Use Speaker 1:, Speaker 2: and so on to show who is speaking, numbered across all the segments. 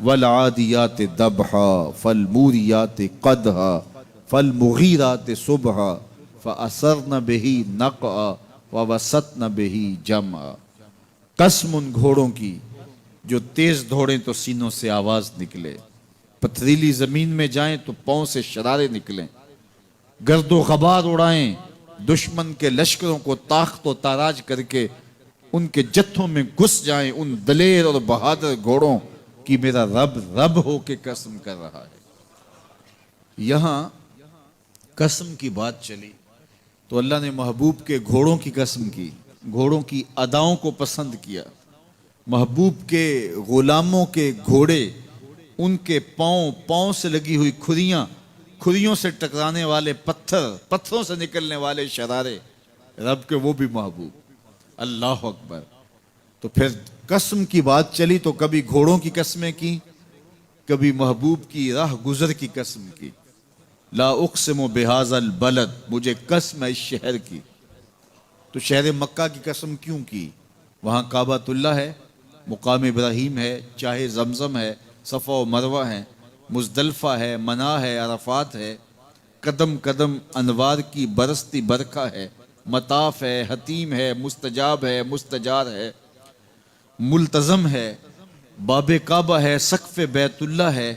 Speaker 1: والعادیات ضبحا فالموریات قدحا فالمغیرات صبحا فأثرن بہ نقعا ووسطن بہ جمعا۔ قسم ان گھوڑوں کی جو تیز دوڑیں تو سینوں سے آواز نکلے، پتھریلی زمین میں جائیں تو پاؤں سے شرارے نکلیں، گرد و غبار اڑائیں، دشمن کے لشکروں کو طاقت و تاراج کر کے ان کے جتھوں میں گھس جائیں، ان دلیر اور بہادر گھوڑوں کی میرا رب رب ہو کے قسم کر رہا ہے۔ یہاں قسم کی بات چلی تو اللہ نے محبوب کے گھوڑوں کی قسم کی، گھوڑوں کی اداؤں کو پسند کیا۔ محبوب کے غلاموں کے گھوڑے، ان کے پاؤں سے لگی ہوئی کھریوں سے ٹکرانے والے پتھروں سے نکلنے والے شرارے، رب کے وہ بھی محبوب۔ اللہ اکبر۔ تو پھر قسم کی بات چلی تو کبھی گھوڑوں کی قسمیں کی، کبھی محبوب کی راہ گزر کی قسم کی۔ لا اقسم بہذا البلد، مجھے قسم ہے اس شہر کی۔ تو شہر مکہ کی قسم کیوں کی؟ وہاں کعبۃ اللہ ہے، مقام ابراہیم ہے، چاہے زمزم ہے، صفا و مروہ ہے، مزدلفہ ہے، منا ہے، عرفات ہے، قدم قدم انوار کی برستی برکھا ہے، مطاف ہے، حتیم ہے، مستجاب ہے، مستجار ہے، ملتزم ہے، باب کعبہ ہے، سقف بیت اللہ ہے،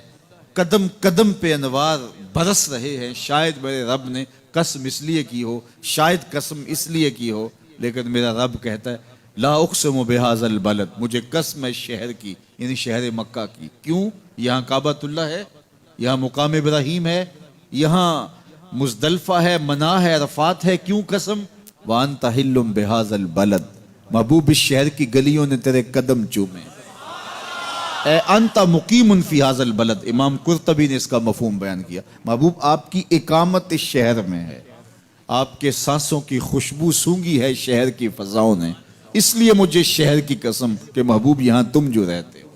Speaker 1: قدم قدم پہ انوار برس رہے ہیں۔ شاید میرے رب نے قسم اس لیے کی ہو، شاید قسم اس لیے کی ہو، لیکن میرا رب کہتا ہے لا اقسم بہذا البلد، مجھے قسم ہے شہر کی، یعنی شہر مکہ کی۔ کیوں؟ یہاں کعبۃ اللہ ہے، یہاں مقام ابراہیم ہے، یہاں مزدلفہ ہے، منا ہے، عرفات ہے۔ کیوں قسم؟ وَأَنْتَ حِلٌّ بِهَذَا الْبَلَدِ، محبوب اس شہر کی گلیوں نے تیرے قدم چومے۔ اے انت مقیم فی هذا البلد، امام قرطبی نے اس کا مفہوم بیان کیا۔ محبوب آپ کی اقامت اس شہر میں ہے، آپ کے سانسوں کی خوشبو سونگی ہے شہر کی فضاؤں نے، اس لیے مجھے شہر کی قسم کہ محبوب یہاں تم جو رہتے ہو۔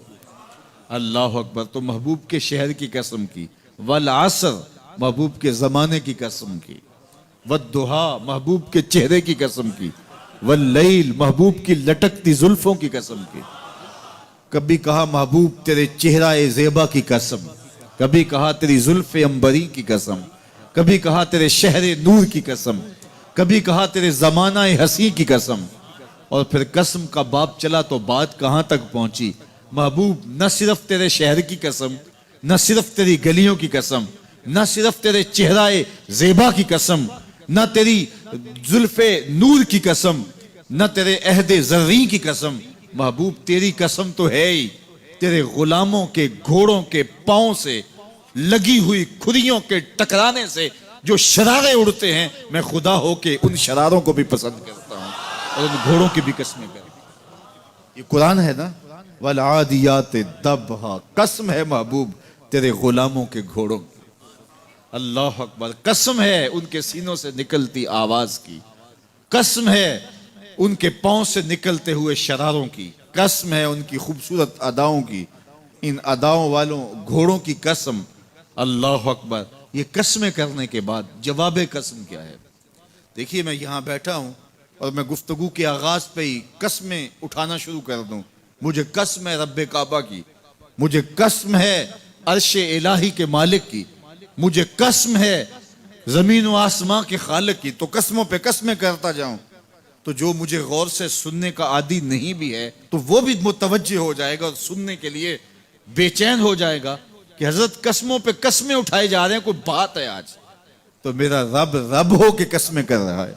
Speaker 1: اللہ اکبر۔ تو محبوب کے شہر کی قسم کی، والعصر، محبوب کے زمانے کی قسم کی، والضحا، محبوب کے چہرے کی قسم کی، واللیل، محبوب کی لٹکتی زلفوں کی قسم کی۔ کبھی کہا محبوب تیرے چہرہ زیبا کی قسم، کبھی کہا تیری زلف عنبری کی قسم، کبھی کہا تیرے شہر نور کی قسم، کبھی کہا تیرے زمانہ حسین کی قسم۔ اور پھر قسم کا باب چلا تو بات کہاں تک پہنچی؟ محبوب نہ صرف تیرے شہر کی قسم، نہ صرف تیری گلیوں کی قسم، نہ صرف تیرے چہرہ زیبا کی قسم، نہ تیری زلف نور کی قسم، نہ تیرے عہد زرین کی قسم، محبوب تیری قسم تو ہے ہی تیرے غلاموں کے گھوڑوں کے پاؤں سے لگی ہوئی کھریوں کے ٹکرانے سے جو شرارے اڑتے ہیں، میں خدا ہو کے ان شراروں کو بھی پسند کرتا ہوں اور ان گھوڑوں کی بھی قسمیں کرتا۔ یہ قرآن ہے نا، والعادیات ضبحا، قسم ہے محبوب تیرے غلاموں کے گھوڑوں کی۔ اللہ اکبر۔ قسم ہے ان کے سینوں سے نکلتی آواز کی، قسم ہے ان کے پاؤں سے نکلتے ہوئے شراروں کی، قسم ہے ان کی خوبصورت اداؤں کی، ان اداؤں والوں گھوڑوں کی قسم۔ اللہ اکبر۔ یہ قسمیں کرنے کے بعد جواب قسم کیا ہے؟ دیکھیے میں یہاں بیٹھا ہوں اور میں گفتگو کے آغاز پہ ہی قسمیں اٹھانا شروع کر دوں۔ مجھے قسم ہے رب کعبہ کی، مجھے قسم ہے عرش الہی کے مالک کی، مجھے قسم ہے زمین و آسمان کے خالق کی، تو قسموں پہ قسمیں کرتا جاؤں تو جو مجھے غور سے سننے کا عادی نہیں بھی ہے تو وہ بھی متوجہ ہو جائے گا اور سننے کے لیے بے چین ہو جائے گا کہ حضرت قسموں پہ قسمیں اٹھائے جا رہے ہیں، کوئی بات ہے آج؟ تو میرا رب رب ہو کے قسمیں کر رہا ہے۔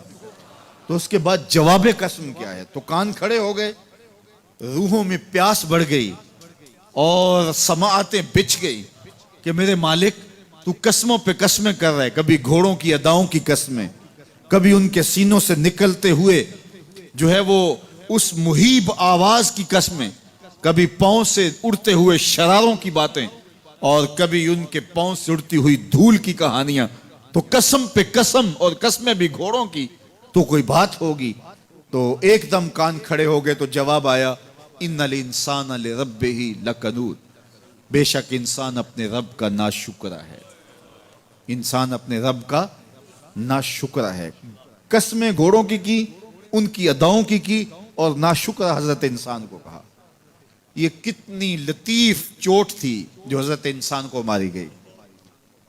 Speaker 1: تو اس کے بعد جواب قسم کیا ہے؟ تو کان کھڑے ہو گئے، روحوں میں پیاس بڑھ گئی اور سماعتیں بچھ گئی کہ میرے مالک تو قسموں پہ قسمیں کر رہا ہے، کبھی گھوڑوں کی اداؤں کی قسمیں، کبھی ان کے سینوں سے نکلتے ہوئے جو ہے وہ اس مہیب آواز کی قسمیں، کبھی پاؤں سے اڑتے ہوئے شراروں کی باتیں، اور کبھی ان کے پاؤں سے اڑتی ہوئی دھول کی کہانیاں۔ تو قسم پہ قسم، اور قسمیں بھی گھوڑوں کی، تو کوئی بات ہوگی۔ تو ایک دم کان کھڑے ہو گئے تو جواب آیا ان الانسان لربہ لکنود، بے شک انسان اپنے رب کا ناشکرہ ہے، انسان اپنے رب کا ناشکرہ ہے۔ قسمیں گھوڑوں کی ان کی اداؤں کی اور ناشکرہ حضرت انسان کو کہا۔ یہ کتنی لطیف چوٹ تھی جو حضرت انسان کو ماری گئی.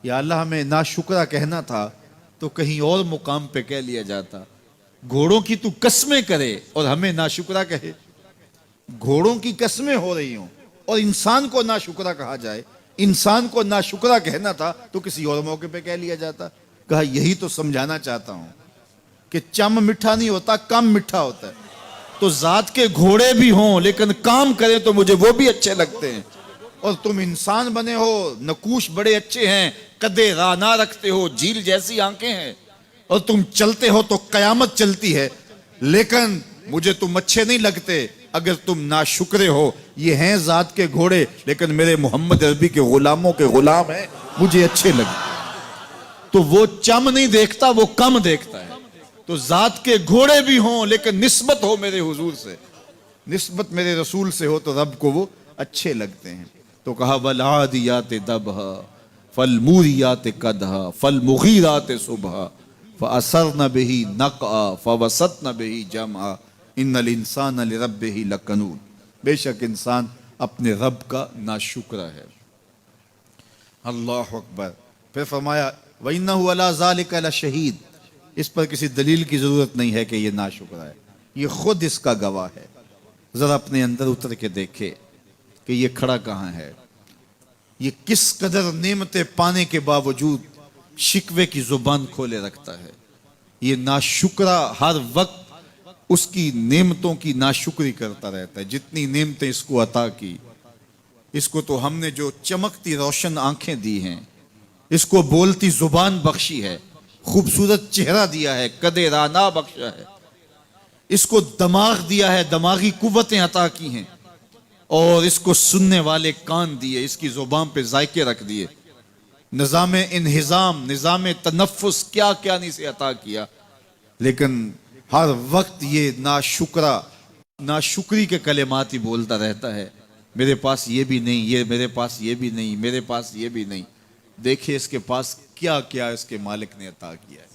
Speaker 1: یا اللہ ہمیں ناشکرہ کہنا تھا تو کہیں اور مقام پہ کہہ لیا جاتا. گھوڑوں کی تو قسمیں کرے اور ہمیں ناشکرہ کہے. گھوڑوں کی قسمیں ہو رہی ہوں اور انسان کو ناشکرہ کہا جائے. انسان کو ناشکرہ کہنا تھا تو کسی اور موقع پہ کہہ لیا جاتا. کہا یہی تو سمجھانا چاہتا ہوں کہ چم میٹھا نہیں ہوتا، کم میٹھا ہوتا ہے. تو ذات کے گھوڑے بھی ہوں لیکن کام کریں تو مجھے وہ بھی اچھے لگتے ہیں. اور تم انسان بنے ہو، نقوش بڑے اچھے ہیں، قدے رانا رکھتے ہو، جھیل جیسی آنکھیں ہیں، اور تم چلتے ہو تو قیامت چلتی ہے، لیکن مجھے تم اچھے نہیں لگتے. اگر تم ناشکرے ہو، یہ ہیں ذات کے گھوڑے لیکن میرے محمد عربی کے غلاموں کے غلام ہیں، مجھے اچھے لگتے. تو وہ چم نہیں دیکھتا، وہ کم دیکھتا ہے. تو ذات کے گھوڑے بھی ہوں لیکن نسبت ہو میرے حضور سے، نسبت میرے رسول سے ہو تو رب کو وہ اچھے لگتے ہیں. تو کہا والعادیات ضبحا فالموریات قدحا فالمغیرات صبحا فاثرن به نقعا فوسطن به جمعا ان الانسان لربه لکنود. بے شک انسان اپنے رب کا ناشکرہ ہے. اللہ اکبر. پھر فرمایا وَإِنَّهُ عَلَى ذَلِكَ لَشَهِيدٌ. اس پر کسی دلیل کی ضرورت نہیں ہے کہ یہ ناشکرہ ہے، یہ خود اس کا گواہ ہے. ذرا اپنے اندر اتر کے دیکھے کہ یہ کھڑا کہاں ہے. یہ کس قدر نعمتیں پانے کے باوجود شکوے کی زبان کھولے رکھتا ہے. یہ ناشکرہ ہر وقت اس کی نعمتوں کی ناشکری کرتا رہتا ہے. جتنی نعمتیں اس کو عطا کی، اس کو تو ہم نے جو چمکتی روشن آنکھیں دی ہیں، اس کو بولتی زبان بخشی ہے، خوبصورت چہرہ دیا ہے، قدِ رانا بخشا ہے، اس کو دماغ دیا ہے، دماغی قوتیں عطا کی ہیں، اور اس کو سننے والے کان دیے، اس کی زبان پہ ذائقے رکھ دیے، نظام انہضام، نظام تنفس، کیا کیا نہیں سے عطا کیا. لیکن ہر وقت یہ ناشکری کے کلمات ہی بولتا رہتا ہے. میرے پاس یہ بھی نہیں، یہ میرے پاس یہ بھی نہیں، میرے پاس یہ بھی نہیں. دیکھیں اس کے پاس کیا کیا اس کے مالک نے عطا کیا ہے.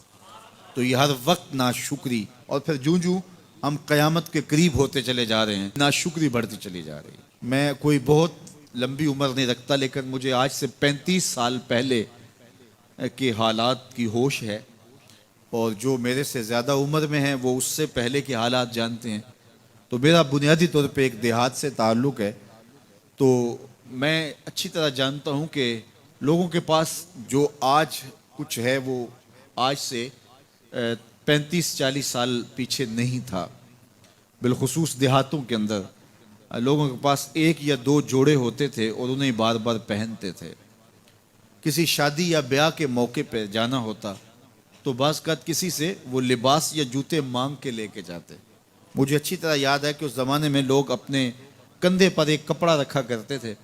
Speaker 1: تو یہ ہر وقت ناشکری. اور پھر جوں جوں ہم قیامت کے قریب ہوتے چلے جا رہے ہیں، ناشکری بڑھتی چلی جا رہی ہے. میں کوئی بہت لمبی عمر نہیں رکھتا، لیکن مجھے آج سے 35 سال پہلے کے حالات کی ہوش ہے، اور جو میرے سے زیادہ عمر میں ہیں وہ اس سے پہلے کے حالات جانتے ہیں. تو میرا بنیادی طور پہ ایک دیہات سے تعلق ہے. تو میں اچھی طرح جانتا ہوں کہ لوگوں کے پاس جو آج کچھ ہے وہ آج سے 35-40 سال پیچھے نہیں تھا. بالخصوص دیہاتوں کے اندر لوگوں کے پاس 1 یا 2 جوڑے ہوتے تھے اور انہیں بار بار پہنتے تھے. کسی شادی یا بیاہ کے موقع پہ جانا ہوتا تو بعض اوقات کسی سے وہ لباس یا جوتے مانگ کے لے کے جاتے. مجھے اچھی طرح یاد ہے کہ اس زمانے میں لوگ اپنے کندھے پر ایک کپڑا رکھا کرتے تھے،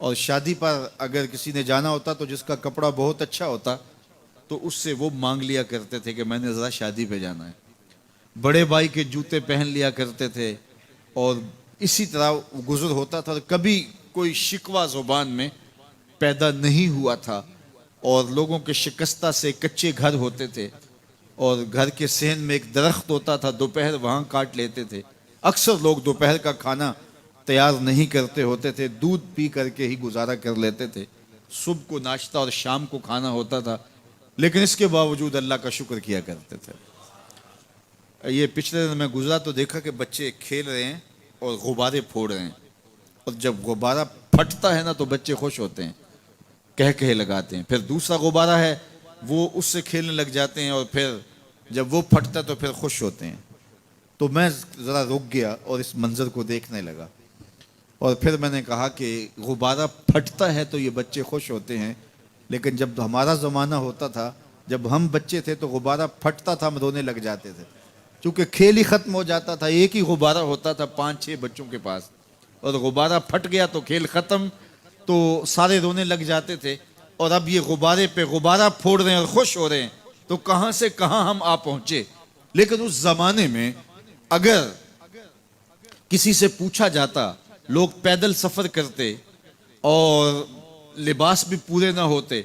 Speaker 1: اور شادی پر اگر کسی نے جانا ہوتا تو جس کا کپڑا بہت اچھا ہوتا تو اس سے وہ مانگ لیا کرتے تھے کہ میں نے ذرا شادی پہ جانا ہے. بڑے بھائی کے جوتے پہن لیا کرتے تھے، اور اسی طرح گزر ہوتا تھا. کبھی کوئی شکوہ زبان میں پیدا نہیں ہوا تھا. اور لوگوں کے شکستہ سے کچے گھر ہوتے تھے، اور گھر کے صحن میں ایک درخت ہوتا تھا، دوپہر وہاں کاٹ لیتے تھے. اکثر لوگ دوپہر کا کھانا تیار نہیں کرتے ہوتے تھے، دودھ پی کر کے ہی گزارا کر لیتے تھے. صبح کو ناشتہ اور شام کو کھانا ہوتا تھا، لیکن اس کے باوجود اللہ کا شکر کیا کرتے تھے. یہ پچھلے دن میں گزرا تو دیکھا کہ بچے کھیل رہے ہیں اور غبارے پھوڑ رہے ہیں، اور جب غبارہ پھٹتا ہے نا تو بچے خوش ہوتے ہیں، کہہ لگاتے ہیں. پھر دوسرا غبارہ ہے وہ اس سے کھیلنے لگ جاتے ہیں، اور پھر جب وہ پھٹتا تو پھر خوش ہوتے ہیں. تو میں ذرا رک گیا اور اس منظر کو دیکھنے لگا، اور پھر میں نے کہا کہ غبارہ پھٹتا ہے تو یہ بچے خوش ہوتے ہیں، لیکن جب ہمارا زمانہ ہوتا تھا، جب ہم بچے تھے تو غبارہ پھٹتا تھا، ہم رونے لگ جاتے تھے، چونکہ کھیل ہی ختم ہو جاتا تھا. ایک ہی غبارہ ہوتا تھا 5-6 بچوں کے پاس، اور غبارہ پھٹ گیا تو کھیل ختم، تو سارے رونے لگ جاتے تھے. اور اب یہ غبارے پہ غبارہ پھوڑ رہے ہیں اور خوش ہو رہے ہیں، تو کہاں سے کہاں ہم آ پہنچے. لیکن اس زمانے میں اگر کسی سے پوچھا جاتا، لوگ پیدل سفر کرتے اور لباس بھی پورے نہ ہوتے،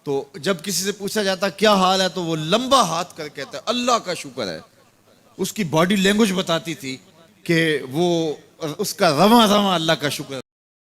Speaker 1: تو جب کسی سے پوچھا جاتا کیا حال ہے تو وہ لمبا ہاتھ کر کہتا ہے اللہ کا شکر ہے. اس کی باڈی لینگویج بتاتی تھی کہ وہ اور اس کا رواں رواں اللہ کا شکر